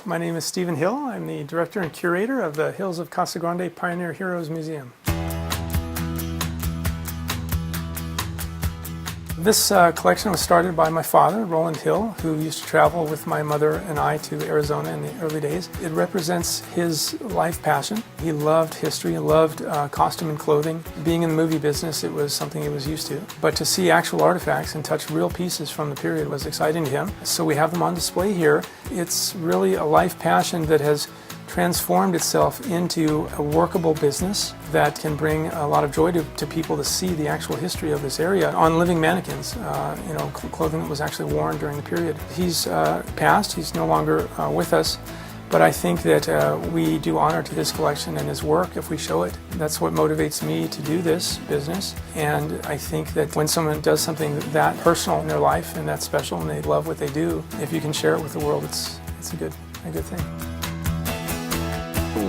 My name is Stephen Hill. I'm the director and curator of the Hills of Casa Grande Pioneer Heroes Museum. This collection was started by my father, Roland Hill, who used to travel with my mother and I to Arizona in the early days. It represents his life passion. He loved history, loved costume and clothing. Being in the movie business, it was something he was used to. But to see actual artifacts and touch real pieces from the period was exciting to him. So we have them on display here. It's really a life passion that has transformed itself into a workable business that can bring a lot of joy to people to see the actual history of this area on living mannequins, clothing that was actually worn during the period. He's passed, he's no longer with us, but I think that we do honor to his collection and his work if we show it. That's what motivates me to do this business, and I think that when someone does something that personal in their life and that special and they love what they do, if you can share it with the world, it's a good thing.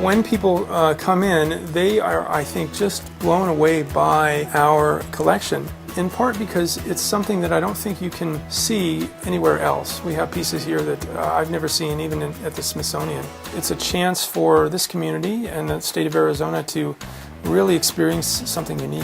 When people come in, they are, I think, just blown away by our collection, in part because it's something that I don't think you can see anywhere else. We have pieces here that I've never seen even at the Smithsonian. It's a chance for this community and the state of Arizona to really experience something unique.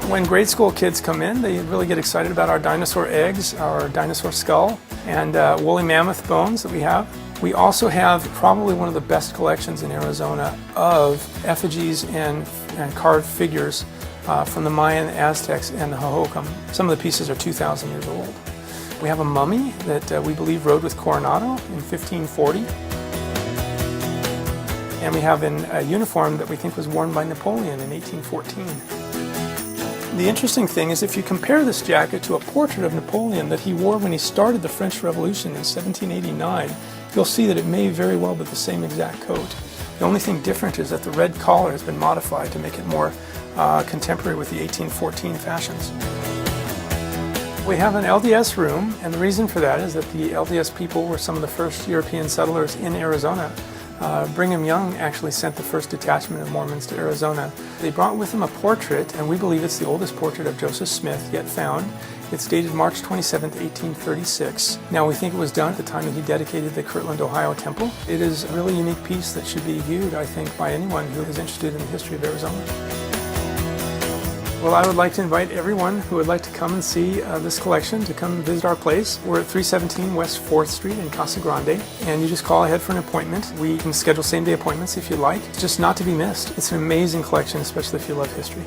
When grade school kids come in, they really get excited about our dinosaur eggs, our dinosaur skull, and woolly mammoth bones that we have. We also have probably one of the best collections in Arizona of effigies and carved figures from the Mayan, Aztecs, and the Hohokam. Some of the pieces are 2,000 years old. We have a mummy that we believe rode with Coronado in 1540. And we have a uniform that we think was worn by Napoleon in 1814. The interesting thing is if you compare this jacket to a portrait of Napoleon that he wore when he started the French Revolution in 1789, you'll see that it may very well be the same exact coat. The only thing different is that the red collar has been modified to make it more contemporary with the 1814 fashions. We have an LDS room, and the reason for that is that the LDS people were some of the first European settlers in Arizona. Brigham Young actually sent the first detachment of Mormons to Arizona. They brought with them a portrait, and we believe it's the oldest portrait of Joseph Smith yet found. It's dated March 27, 1836. Now we think it was done at the time that he dedicated the Kirtland, Ohio temple. It is a really unique piece that should be viewed, I think, by anyone who is interested in the history of Arizona. Well, I would like to invite everyone who would like to come and see this collection to come visit our place. We're at 317 West 4th Street in Casa Grande, and you just call ahead for an appointment. We can schedule same-day appointments if you like. It's just not to be missed. It's an amazing collection, especially if you love history.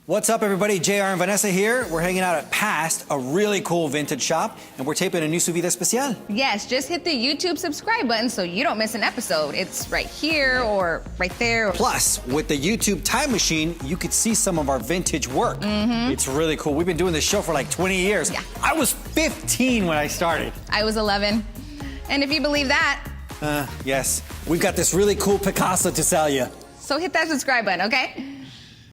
What's up, everybody? JR and Vanessa here. We're hanging out at Past, a really cool vintage shop, and we're taping a new Su Vida Especial. Yes, just hit the YouTube subscribe button so you don't miss an episode. It's right here or right there. Plus, with the YouTube time machine, you could see some of our vintage work. It's really cool. We've been doing this show for like 20 years. Yeah. I was 15 when I started. I was 11. And if you believe that, Yes. We've got this really cool Picasso to sell you. so hit that subscribe button, okay?